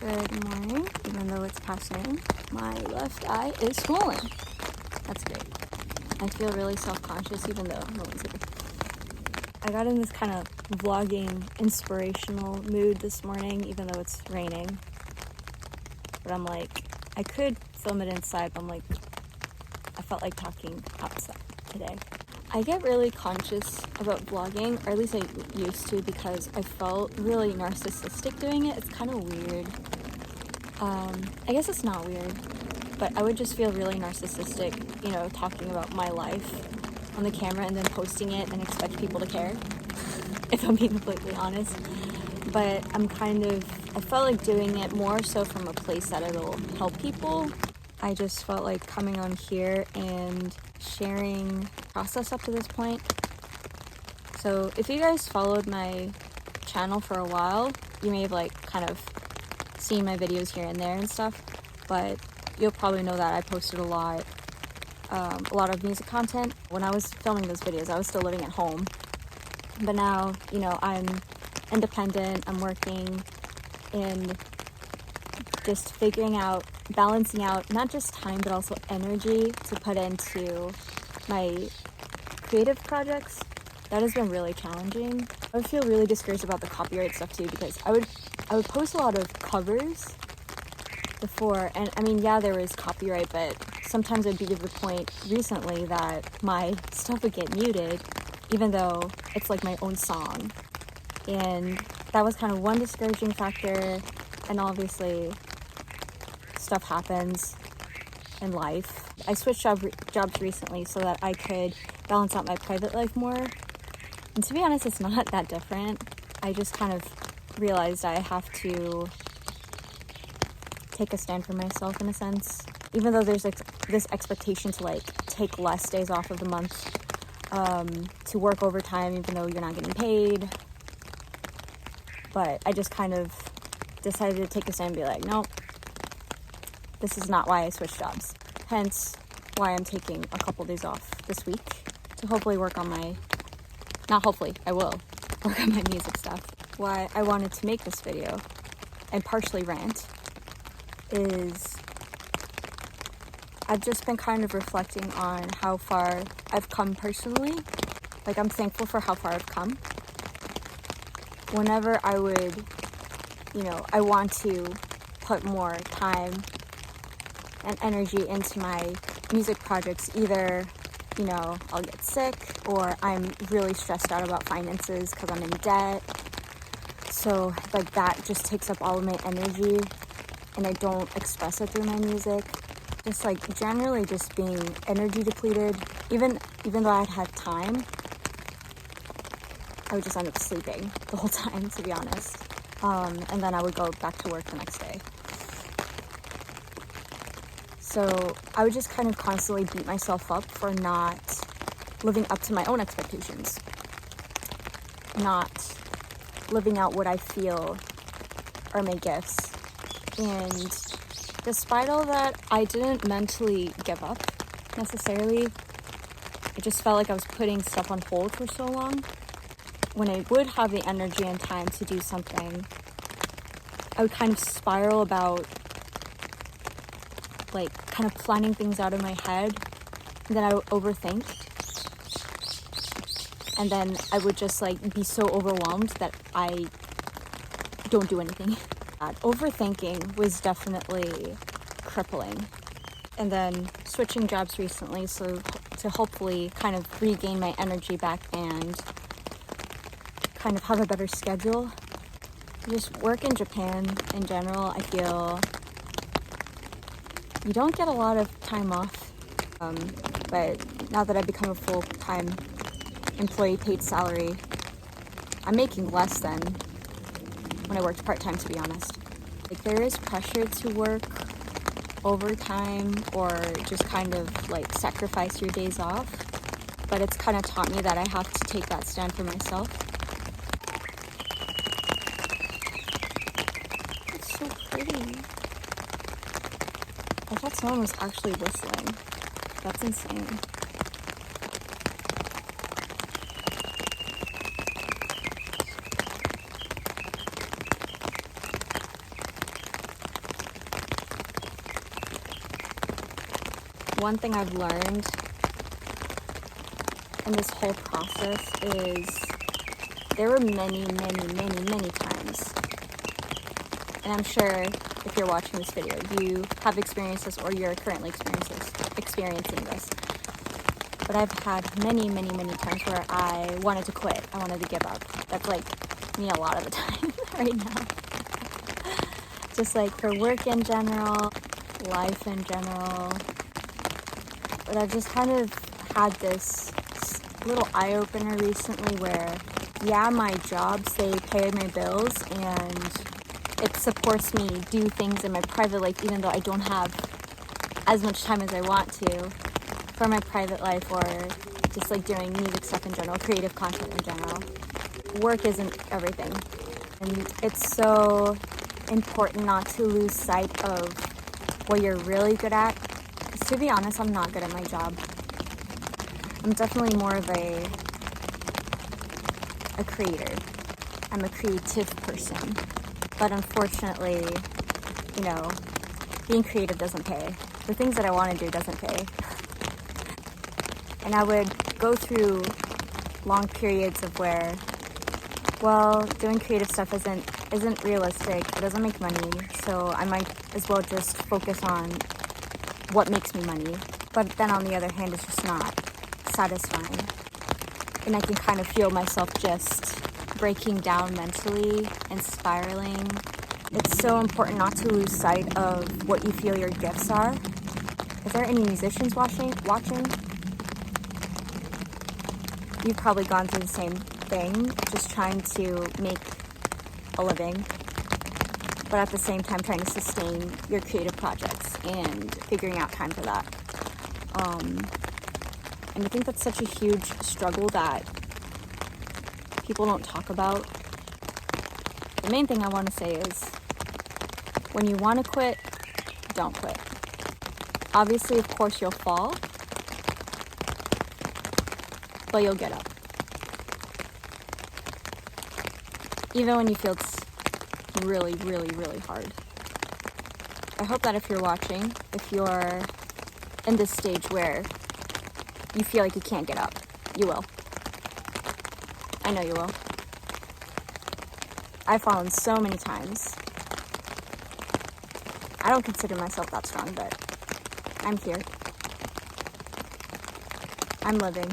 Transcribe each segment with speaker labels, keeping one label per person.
Speaker 1: Good morning, even though it's past noon. My left eye is swollen. That's great. I feel really self-conscious even though no one's here. I got in this kind of vlogging, inspirational mood this morning, even though it's raining. But I'm like, I could film it inside, but I'm like, I felt like talking outside today. I get really conscious about vlogging, or at least I used to, because I felt really narcissistic doing it. It's kind of weird. I guess it's not weird, but I would just feel really narcissistic, you know, talking about my life on the camera and then posting it and expect people to care, if I'm being completely honest. But I felt like doing it more so from a place that it'll help people. I just felt like coming on here and sharing process up to this point. So if you guys followed my channel for a while, you may have like kind of seen my videos here and there and stuff, but you'll probably know that I posted a lot of music content. When I was filming those videos, I was still living at home, but now, you know, I'm independent, I'm working, and just figuring out, balancing out not just time but also energy to put into my creative projects. That has been really challenging. I would feel really discouraged about the copyright stuff too, because I would post a lot of covers before, and I mean, yeah, there was copyright, but sometimes it'd be to the point recently that my stuff would get muted, even though it's like my own song. And that was kind of one discouraging factor. And obviously stuff happens in life. I switched jobs recently so that I could balance out my private life more. And to be honest, it's not that different. I just kind of realized I have to take a stand for myself in a sense. Even though there's this expectation to like take less days off of the month, to work overtime even though you're not getting paid. But I just kind of decided to take a stand and be like, nope, this is not why I switched jobs. Hence why I'm taking a couple days off this week to hopefully work on I will work on my music stuff. Why I wanted to make this video and partially rant is I've just been kind of reflecting on how far I've come personally. Like, I'm thankful for how far I've come. Whenever I would, you know, I want to put more time and energy into my music projects, either, you know, I'll get sick or I'm really stressed out about finances because I'm in debt. So like that just takes up all of my energy and I don't express it through my music. Just like generally just being energy depleted. Even though I had time, I would just end up sleeping the whole time, to be honest. And then I would go back to work the next day. So I would just kind of constantly beat myself up for not living up to my own expectations. Not living out what I feel are my gifts. And despite all that, I didn't mentally give up necessarily. I just felt like I was putting stuff on hold for so long. When I would have the energy and time to do something, I would kind of spiral about, like, kind of planning things out in my head, and then I would overthink, and then I would just, like, be so overwhelmed that I don't do anything. Overthinking was definitely crippling. And then switching jobs recently, so to hopefully kind of regain my energy back and kind of have a better schedule. Just work in Japan in general, I feel you don't get a lot of time off, but now that I've become a full-time employee, paid salary, I'm making less than when I worked part-time, to be honest. Like, there is pressure to work overtime or just kind of like sacrifice your days off, but it's kind of taught me that I have to take that stand for myself. It's so pretty. I thought someone was actually whistling. That's insane. one thing I've learned in this whole process is there were many times, and I'm sure if you're watching this video, you have experienced this or you're currently experiencing this. But I've had many times where I wanted to quit. I wanted to give up. That's like me a lot of the time right now. Just like for work in general, life in general. But I've just kind of had this little eye-opener recently where, yeah, my jobs, they pay my bills and it supports me do things in my private life, even though I don't have as much time as I want to for my private life or just like doing music stuff in general, creative content in general. Work isn't everything. And it's so important not to lose sight of what you're really good at. 'Cause to be honest, I'm not good at my job. I'm definitely more of a creator. I'm a creative person. But unfortunately, you know, being creative doesn't pay. The things that I want to do doesn't pay. And I would go through long periods of where, well, doing creative stuff isn't realistic. It doesn't make money. So I might as well just focus on what makes me money. But then on the other hand, it's just not satisfying. And I can kind of feel myself just breaking down mentally and spiraling. It's so important not to lose sight of what you feel your gifts are. Is there any musicians watching? You've probably gone through the same thing, just trying to make a living, but at the same time trying to sustain your creative projects and figuring out time for that. And I think that's such a huge struggle that people don't talk about. The main thing I want to say is, when you want to quit, don't quit. Obviously, of course, you'll fall, but you'll get up. Even when you feel it's really hard. I hope that if you're watching, if you're in this stage where you feel like you can't get up, you will. I know you will. I've fallen so many times. I don't consider myself that strong, but I'm here. I'm living.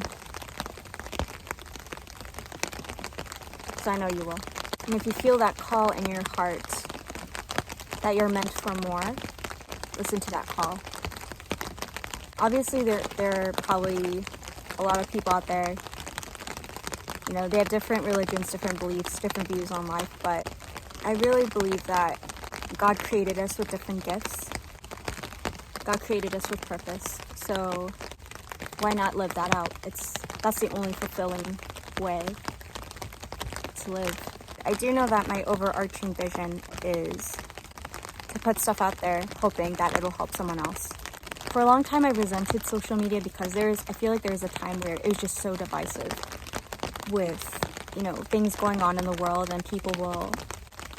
Speaker 1: So I know you will. And if you feel that call in your heart that you're meant for more, listen to that call. Obviously, there are probably a lot of people out there, you know, they have different religions, different beliefs, different views on life, but I really believe that God created us with different gifts. God created us with purpose. So why not live that out? That's the only fulfilling way to live. I do know that my overarching vision is to put stuff out there, hoping that it'll help someone else. For a long time, I resented social media because I feel like there was a time where it was just so divisive with, you know, things going on in the world, and people will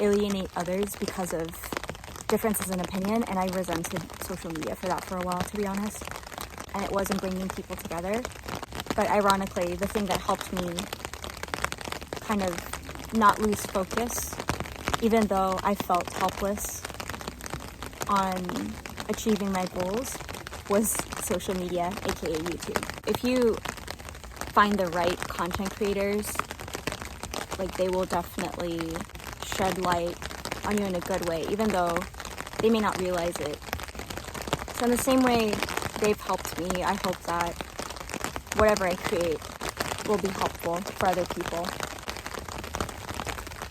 Speaker 1: alienate others because of differences in opinion, and I resented social media for that for a while, to be honest, and it wasn't bringing people together. But ironically, the thing that helped me kind of not lose focus, even though I felt helpless on achieving my goals, was social media, aka YouTube. If you find the right content creators, like, they will definitely shed light on you in a good way, even though they may not realize it. So in the same way they've helped me, I hope that whatever I create will be helpful for other people.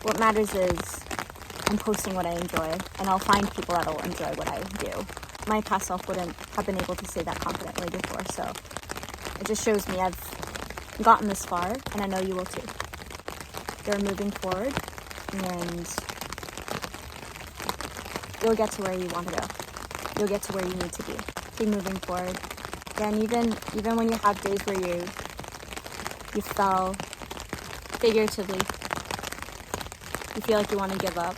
Speaker 1: What matters is I'm posting what I enjoy, and I'll find people that'll enjoy what I do. My past self wouldn't have been able to say that confidently before, so it just shows me I've gotten this far, and I know you will too. You're moving forward, and you'll get to where you want to go. You'll get to where you need to be. Keep moving forward. Yeah, and even when you have days where you fell, figuratively, you feel like you want to give up,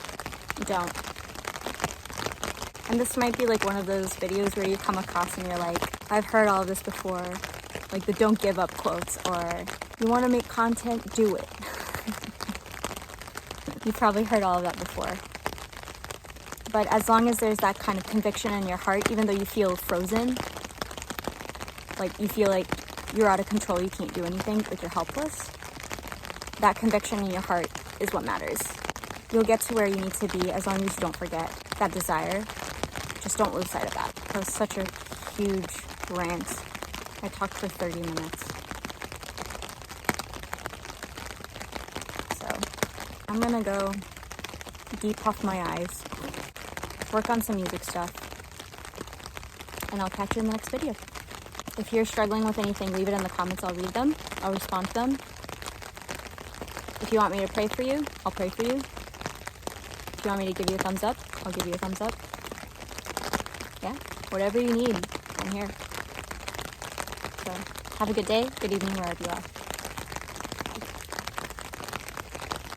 Speaker 1: don't. And this might be like one of those videos where you come across and you're like, I've heard all of this before, like the don't give up quotes, or you want to make content, do it. You've probably heard all of that before. But as long as there's that kind of conviction in your heart, even though you feel frozen, like you feel like you're out of control, you can't do anything, like you're helpless, that conviction in your heart is what matters. You'll get to where you need to be as long as you don't forget that desire. Just don't lose sight of that. That was such a huge rant. I talked for 30 minutes. So I'm gonna go deep puff my eyes, work on some music stuff, and I'll catch you in the next video. If you're struggling with anything, leave it in the comments. I'll read them. I'll respond to them. If you want me to pray for you, I'll pray for you. If you want me to give you a thumbs up, I'll give you a thumbs up. Yeah, whatever you need, I'm here. So have a good day, good evening, wherever you are.